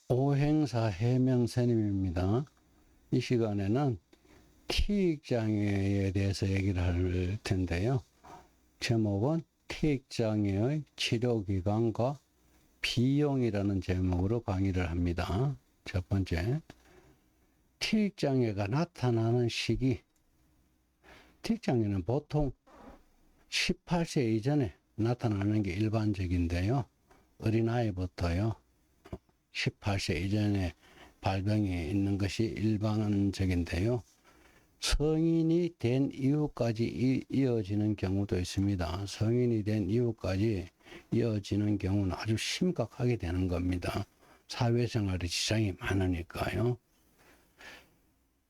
오행사 해명스님입니다. 이 시간에는 티익장애에 대해서 얘기를 할 텐데요. 제목은 티익장애의 치료기간과 비용이라는 제목으로 강의를 합니다. 첫 번째, 티익장애가 나타나는 시기. 티익장애는 보통 18세 이전에 나타나는 게 일반적인데요. 어린아이부터요. 18세 이전에 발병이 있는 것이 일반적인데요. 성인이 된 이후까지 이어지는 경우도 있습니다. 성인이 된 이후까지 이어지는 경우는 아주 심각하게 되는 겁니다. 사회생활에 지장이 많으니까요.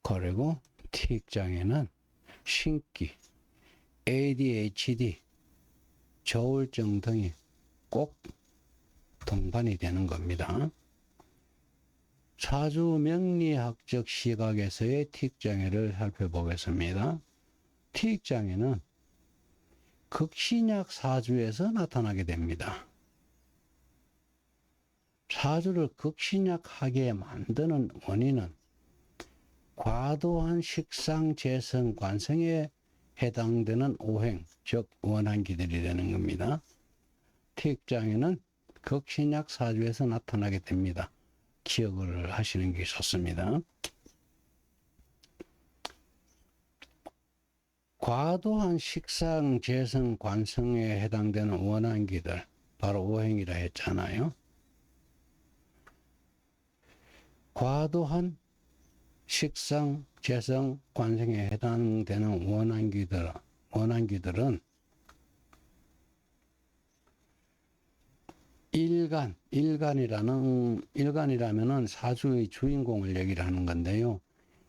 그리고 티익장애는 신기, ADHD, 저울증 등이 꼭 동반이 되는 겁니다. 사주 명리학적 시각에서의 티익장애를 살펴보겠습니다. 티익장애는 극신약 사주에서 나타나게 됩니다. 사주를 극신약하게 만드는 원인은 과도한 식상, 재성, 관성에 해당되는 오행, 즉 원한기들이 되는 겁니다. 티익장애는 극신약 사주에서 나타나게 됩니다. 기억을 하시는 게 좋습니다. 과도한 식상, 재성, 관성에 해당되는 원한기들, 바로 오행이라 했잖아요. 과도한 식상, 재성, 관성에 해당되는 원한기들은 일간이라면은 사주의 주인공을 얘기를 하는 건데요.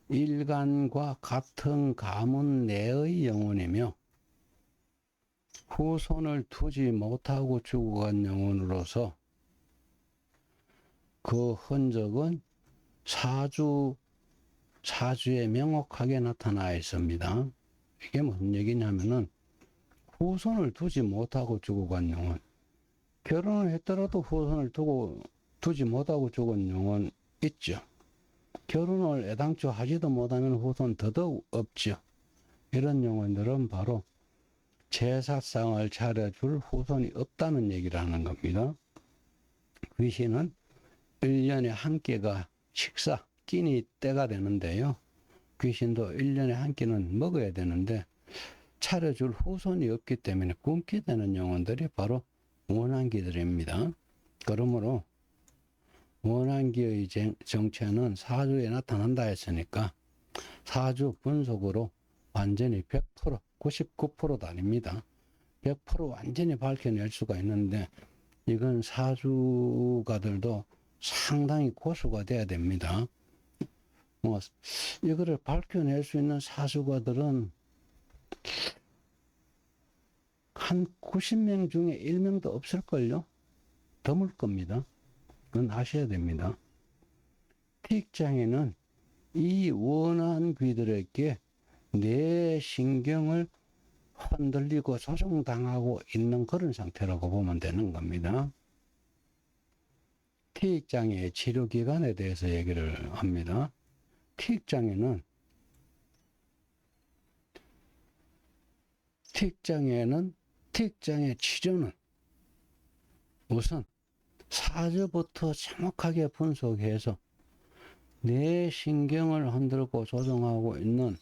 일간과 같은 가문 내의 영혼이며 후손을 두지 못하고 죽어간 영혼으로서 그 흔적은 사주에 명확하게 나타나 있습니다. 이게 무슨 얘기냐면은 후손을 두지 못하고 죽어간 영혼. 결혼을 했더라도 후손을 두지 못하고 죽은 영혼 있죠. 결혼을 애당초 하지도 못하면 후손 더더욱 없죠. 이런 영혼들은 바로 제사상을 차려줄 후손이 없다는 얘기를 하는 겁니다. 귀신은 1년에 한 끼가 식사, 끼니 때가 되는데요. 귀신도 1년에 한 끼는 먹어야 되는데 차려줄 후손이 없기 때문에 굶게 되는 영혼들이 바로 원한기들입니다. 그러므로 원한기의 정체는 사주에 나타난다 했으니까 사주 분석으로 완전히 100%, 99%도 아닙니다. 100% 완전히 밝혀낼 수가 있는데 이건 사주가들도 상당히 고수가 돼야 됩니다. 이거를 밝혀낼 수 있는 사주가들은 한 90명 중에 1명도 없을걸요? 드물 겁니다. 그건 아셔야 됩니다. 티익장애는 이 원한귀들에게 뇌 신경을 흔들리고 조종당하고 있는 그런 상태라고 보면 되는 겁니다. 티익장애의 치료기간에 대해서 얘기를 합니다. 티익장애 치료는 우선 사주부터 정확하게 분석해서 뇌 신경을 흔들고 조종하고 있는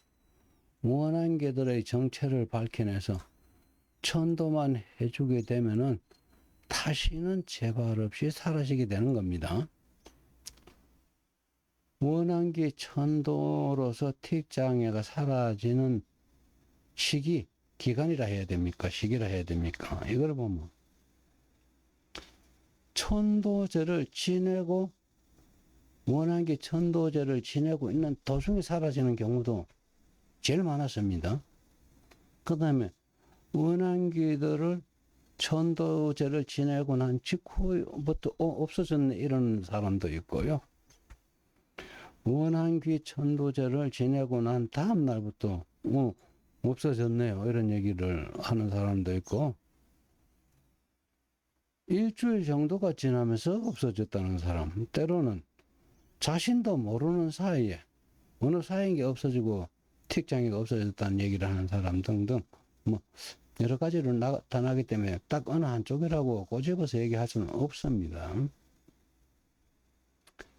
원한계들의 정체를 밝혀내서 천도만 해주게 되면은 다시는 재발 없이 사라지게 되는 겁니다. 원한기 천도로서 티익장애가 사라지는 기간이라 해야 됩니까? 시기라 해야 됩니까? 이걸 보면 천도제를 지내고 원한기 천도제를 지내고 있는 도중에 사라지는 경우도 제일 많았습니다. 그 다음에 원한기들을 천도제를 지내고 난 직후부터 없어졌네 이런 사람도 있고요. 원한기 천도제를 지내고 난 다음 날부터 없어졌네요 이런 얘기를 하는 사람도 있고 일주일 정도가 지나면서 없어졌다는 사람, 때로는 자신도 모르는 사이에 어느 사인게 없어지고 틱장애가 없어졌다는 얘기를 하는 사람 등등 뭐 여러 가지로 나타나기 때문에 딱 어느 한쪽이라고 꼬집어서 얘기할 수는 없습니다.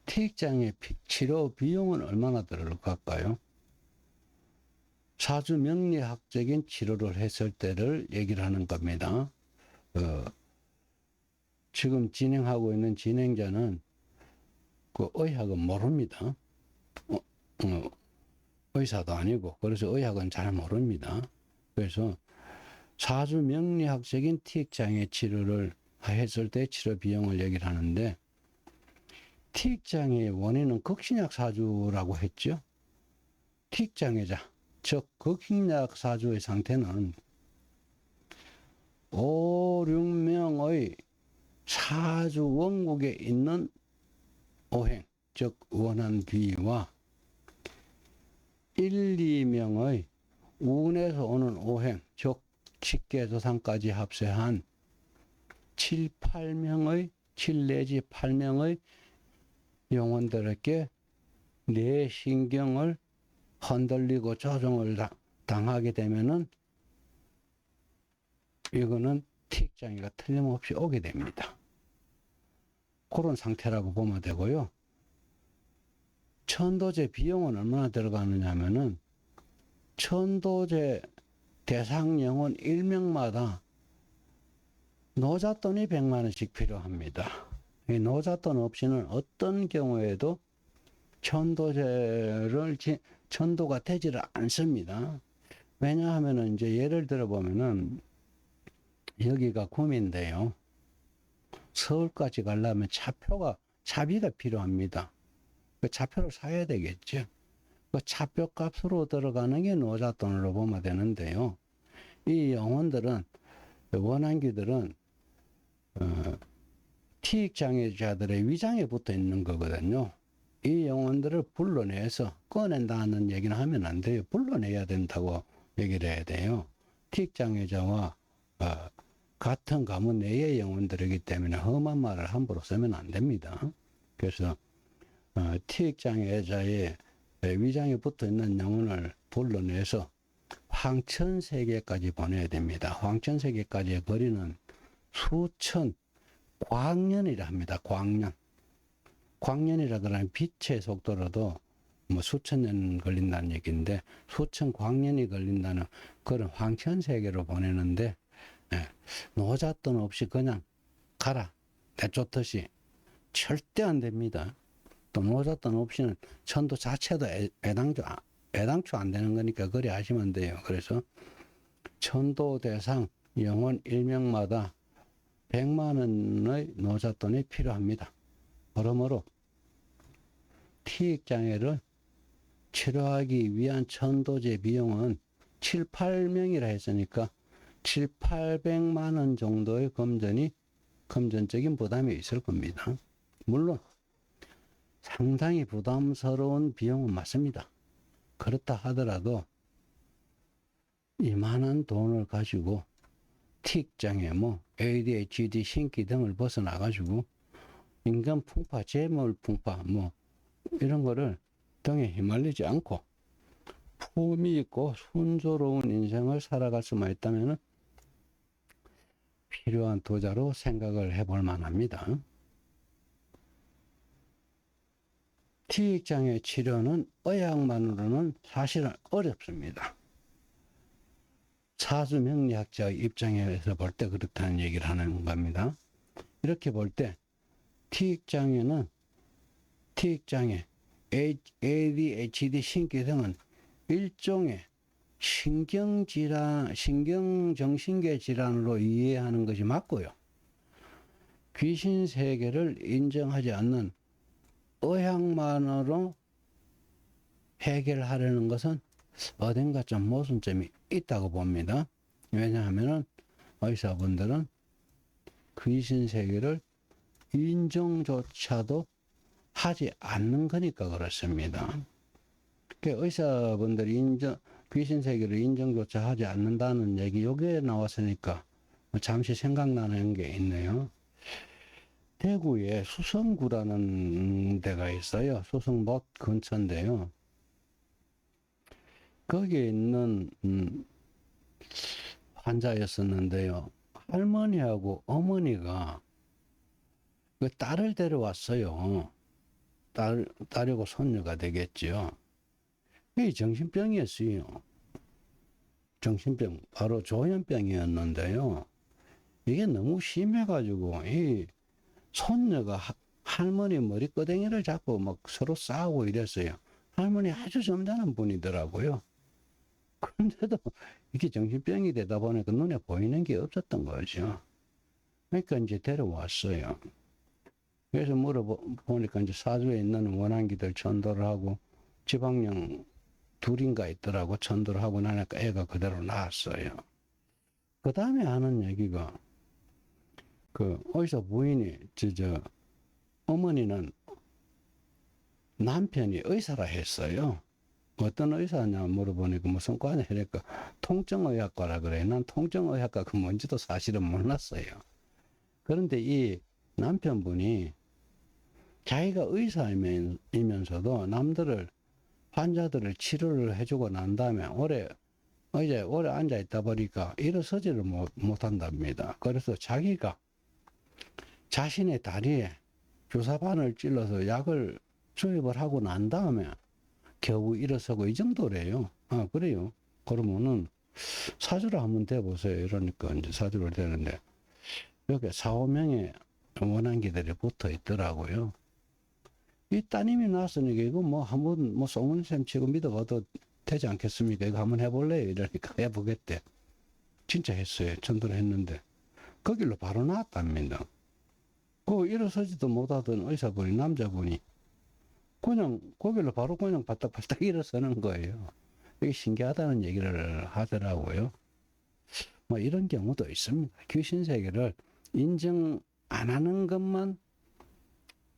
틱장애 치료 비용은 얼마나 들어갈까요? 사주 명리학적인 치료를 했을 때를 얘기를 하는 겁니다. 지금 진행하고 있는 진행자는 그 의학은 모릅니다. 의사도 아니고 그래서 의학은 잘 모릅니다. 그래서 사주 명리학적인 틱장애 치료를 했을 때 치료 비용을 얘기를 하는데 틱장애의 원인은 극신약 사주라고 했죠. 틱장애자 즉 극신약 사주의 상태는 5, 6명의 사주 원국에 있는 오행 즉 원한비와 1, 2명의 운에서 오는 오행 즉 직계조상까지 합세한 7, 8명의 7 내지 8명의 영혼들에게 내 신경을 흔들리고 조정을 당하게 되면은 이거는 틱장애가 틀림없이 오게 됩니다. 그런 상태라고 보면 되고요. 천도제 비용은 얼마나 들어가느냐 하면은 천도제 대상 영혼 1명마다 노잣돈이 100만 원씩 필요합니다. 이 노잣돈 없이는 어떤 경우에도 천도가 되지를 않습니다. 왜냐하면은 이제 예를 들어 보면은 여기가 구미인데요. 서울까지 가려면 차비가 필요합니다. 그 차표를 사야 되겠죠. 그 차표 값으로 들어가는 게 노잣돈으로 보면 되는데요. 이 영혼들은, 원한기들은, 티익장애자들의 위장에 붙어 있는 거거든요. 이 영혼들을 불러내서 꺼낸다는 얘기는 하면 안 돼요. 불러내야 된다고 얘기를 해야 돼요. 티익장애자와 같은 가문 내의 영혼들이기 때문에 험한 말을 함부로 쓰면 안 됩니다. 그래서 티익장애자의 위장에 붙어 있는 영혼을 불러내서 황천세계까지 보내야 됩니다. 황천세계까지의 거리는 수천 광년이라 합니다. 광년이라 그러면 빛의 속도로도 뭐 수천 년 걸린다는 얘기인데 수천 광년이 걸린다는 그런 황천세계로 보내는데 노잣돈 없이 그냥 가라 내쫓듯이 절대 안 됩니다. 또 노잣돈 없이는 천도 자체도 애당초 안 되는 거니까 그리 하시면 돼요. 그래서 천도 대상 영혼 1명마다 100만 원의 노잣돈이 필요합니다. 그러므로 티익장애를 치료하기 위한 천도제 비용은 7, 8명이라 했으니까 7, 800만 원 정도의 금전적인 부담이 있을 겁니다. 물론 상당히 부담스러운 비용은 맞습니다. 그렇다 하더라도 이만한 돈을 가지고 틱장애, ADHD, 신기 등을 벗어나가지고 인간 풍파, 재물 풍파, 이런 거를 등에 휘말리지 않고 품위 있고 순조로운 인생을 살아갈 수만 있다면 필요한 투자로 생각을 해볼 만합니다. 티익장애 치료는 의학만으로는 사실은 어렵습니다. 사주명리학자의 입장에서 볼 때 그렇다는 얘기를 하는 겁니다. 이렇게 볼 때 티익장애, ADHD 신기 등은 일종의 신경정신계 질환으로 이해하는 것이 맞고요. 귀신 세계를 인정하지 않는 의학만으로 해결하려는 것은 어딘가 좀 모순점이 있다고 봅니다. 왜냐하면 의사분들은 귀신 세계를 인정조차도 하지 않는 거니까 그렇습니다. 의사분들이 귀신 세계를 인정조차 하지 않는다는 얘기 여기에 나왔으니까 잠시 생각나는 게 있네요. 대구에 수성구라는 데가 있어요. 수성못 근처인데요. 거기에 있는 환자였었는데요. 할머니하고 어머니가 그 딸을 데려왔어요. 딸이고 손녀가 되겠지요. 이게 정신병이었어요. 정신병, 바로 조현병이었는데요. 이게 너무 심해가지고, 이 손녀가 할머니 머리끄댕이를 잡고 막 서로 싸우고 이랬어요. 할머니 아주 점잖은 분이더라고요. 그런데도 이게 정신병이 되다 보니까 눈에 보이는 게 없었던 거죠. 그러니까 이제 데려왔어요. 그래서 물어보니까 이제 사주에 있는 원한기들 전도를 하고 지방령 둘인가 있더라고. 전도를 하고 나니까 애가 그대로 나왔어요. 그 다음에 하는 얘기가 그 의사 부인이 어머니는 남편이 의사라 했어요. 어떤 의사냐 물어보니까 무슨 과냐 하니까 통증의학과라 그래. 난 통증의학과가 뭔지도 사실은 몰랐어요. 그런데 이 남편분이 자기가 의사이면서도 남들을 환자들을 치료를 해주고 난 다음에 오래 앉아 있다 보니까 일어서지를 못한답니다. 그래서 자기가 자신의 다리에 주사바늘 찔러서 약을 주입을 하고 난 다음에 겨우 일어서고 이 정도래요. 아, 그래요. 그러면은 사주를 한번 대보세요. 이러니까 이제 사주를 대는데 여기 4, 5명의 원한기들이 붙어 있더라고요. 이 따님이 나왔으니까 이거 뭐 한번 뭐 소문샘 치고 믿어봐도 되지 않겠습니까? 이거 한번 해볼래요? 이러니까 해보겠대. 진짜 했어요. 전도를 했는데 거길로 바로 나왔답니다. 그 일어서지도 못하던 의사분이 남자분이 그냥 거길로 바로 그냥 바닥바닥 일어서는 거예요. 이게 신기하다는 얘기를 하더라고요. 뭐 이런 경우도 있습니다. 귀신 세계를 인정 안 하는 것만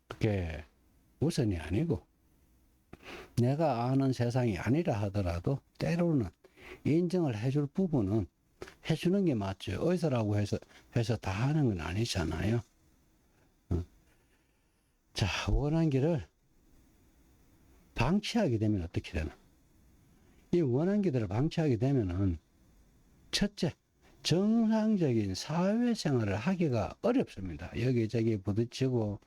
그게 우선이 아니고 내가 아는 세상이 아니라 하더라도 때로는 인정을 해줄 부분은 해주는 게 맞죠. 의사라고 해서 다 하는 건 아니잖아요. 자, 원한기를 방치하게 되면 어떻게 되나? 이 원한기들을 방치하게 되면은 첫째, 정상적인 사회생활을 하기가 어렵습니다. 여기저기 부딪히고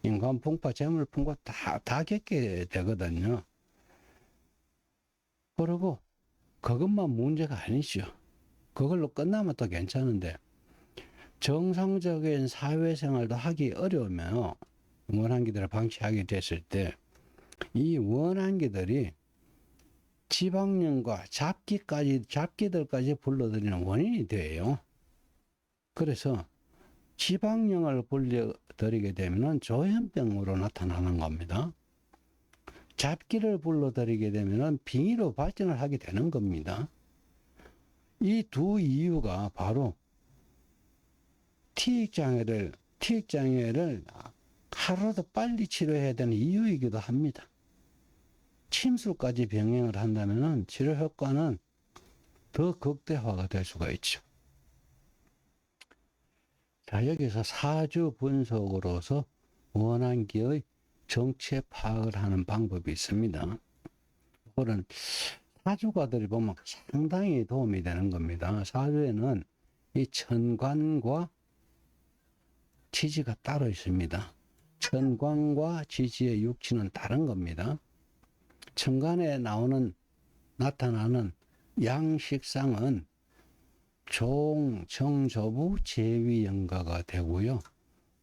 인간 풍파, 재물 풍파 다 겪게 되거든요. 그리고 그것만 문제가 아니죠. 그걸로 끝나면 또 괜찮은데 정상적인 사회생활도 하기 어려우면 원한기들을 방치하게 됐을 때 이 원한기들이 지방령과 잡기들까지 불러들이는 원인이 돼요. 그래서 지방령을 불러들이게 되면 조현병으로 나타나는 겁니다. 잡기를 불러들이게 되면 빙의로 발전을 하게 되는 겁니다. 이 두 이유가 바로 티익장애를 하루라도 빨리 치료해야 되는 이유이기도 합니다. 침수까지 병행을 한다면 치료 효과는 더 극대화가 될 수가 있죠. 자, 여기서 사주 분석으로서 원한기의 정체 파악을 하는 방법이 있습니다. 그거는 사주가들이 보면 상당히 도움이 되는 겁니다. 사주에는 이 천관과 지지가 따로 있습니다. 천관과 지지의 육치는 다른 겁니다. 천간에 나타나는 양식상은 종, 정조부, 제위연가가 되고요.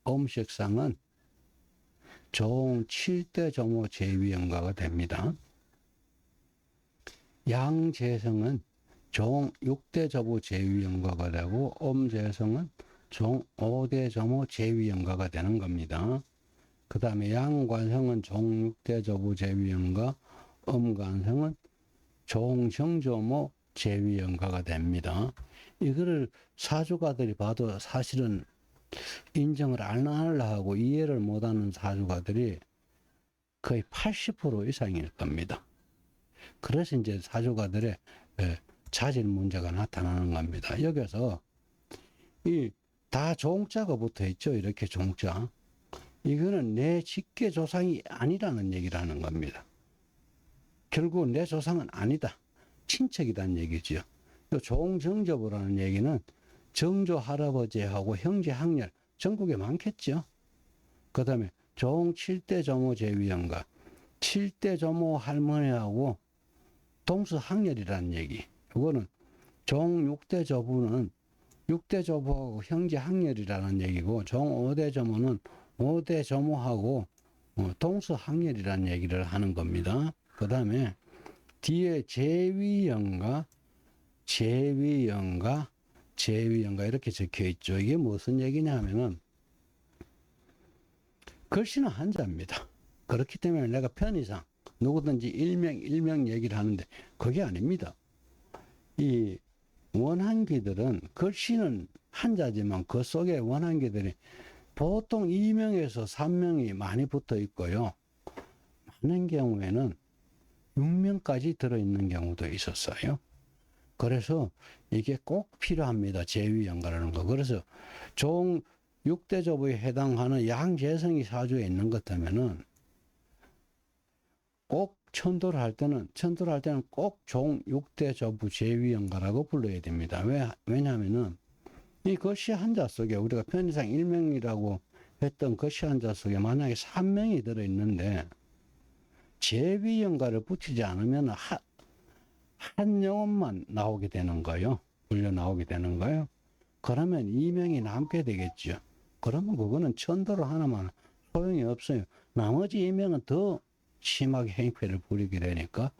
음식상은 종, 7대 조모, 제위연가가 됩니다. 양재성은 종, 6대 조부, 제위연가가 되고 음재성은 종, 5대 조모, 제위연가가 되는 겁니다. 그 다음에 양관성은 종, 6대 조부, 제위연가, 음관성은 종, 정조모, 제위연가가 됩니다. 이거를 사주가들이 봐도 사실은 인정을 안 하려고 이해를 못하는 사주가들이 거의 80% 이상일 겁니다. 그래서 이제 사주가들의 자질 문제가 나타나는 겁니다. 여기서 다 종자가 붙어 있죠. 이렇게 종자. 이거는 내 직계 조상이 아니라는 얘기를 하는 겁니다. 결국 내 조상은 아니다. 친척이라는 얘기죠. 종정조부라는 얘기는 정조 할아버지하고 형제 학렬 전국에 많겠죠. 그 다음에 종 7대 조모 제위형과 7대 조모 할머니하고 동수 학렬이라는 얘기. 이거는 종 6대 조부는 6대 조부하고 형제 학렬이라는 얘기고, 종 5대 조모는 5대 조모하고 동수 학렬이라는 얘기를 하는 겁니다. 그 다음에 뒤에 제위형과 이렇게 적혀 있죠. 이게 무슨 얘기냐 하면은 글씨는 한자입니다. 그렇기 때문에 내가 편의상 누구든지 일명 얘기를 하는데 그게 아닙니다. 이 원한기들은 글씨는 한자지만 그 속에 원한기들이 보통 2명에서 3명이 많이 붙어 있고요. 많은 경우에는 6명까지 들어있는 경우도 있었어요. 그래서 이게 꼭 필요합니다. 제위연가라는 거. 그래서 종 6대 조부에 해당하는 양재성이 사주에 있는 것 때문에는 꼭 천도를 할 때는 꼭 종 6대 조부 제위연가라고 불러야 됩니다. 왜냐하면은 이 글씨 한자 속에 우리가 편의상 1명이라고 했던 글씨 한자 속에 만약에 3명이 들어있는데 제위연가를 붙이지 않으면 한 영혼만 나오게 되는 거예요. 불려 나오게 되는 거예요. 그러면 2명이 남게 되겠죠. 그러면 그거는 천도를 하나만 소용이 없어요. 나머지 2명은 더 심하게 행패를 부리게 되니까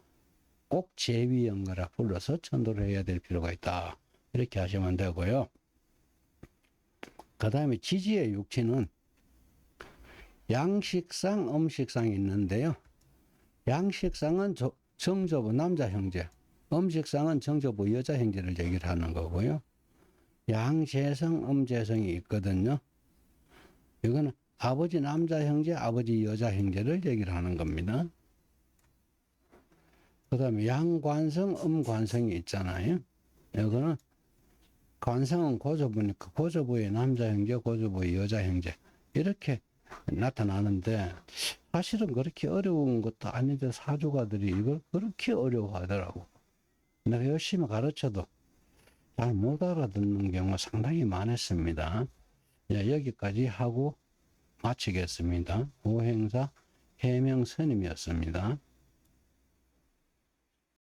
꼭 제위연가라 불러서 천도를 해야 될 필요가 있다. 이렇게 하시면 되고요. 그 다음에 지지의 육친은 양식상, 음식상이 있는데요. 양식상은 정조부 남자 형제, 음식상은 정조부 여자 형제를 얘기를 하는 거고요. 양재성, 음재성이 있거든요. 이거는 아버지 남자 형제, 아버지 여자 형제를 얘기를 하는 겁니다. 그 다음에 양관성, 음관성이 있잖아요. 이거는 관성은 고조부니까 고조부의 남자 형제, 고조부의 여자 형제 이렇게 나타나는데 사실은 그렇게 어려운 것도 아닌데 사주가들이 이걸 그렇게 어려워하더라고. 내가 열심히 가르쳐도 잘 못 알아듣는 경우가 상당히 많았습니다. 여기까지 하고 마치겠습니다. 오행사 해명스님이었습니다.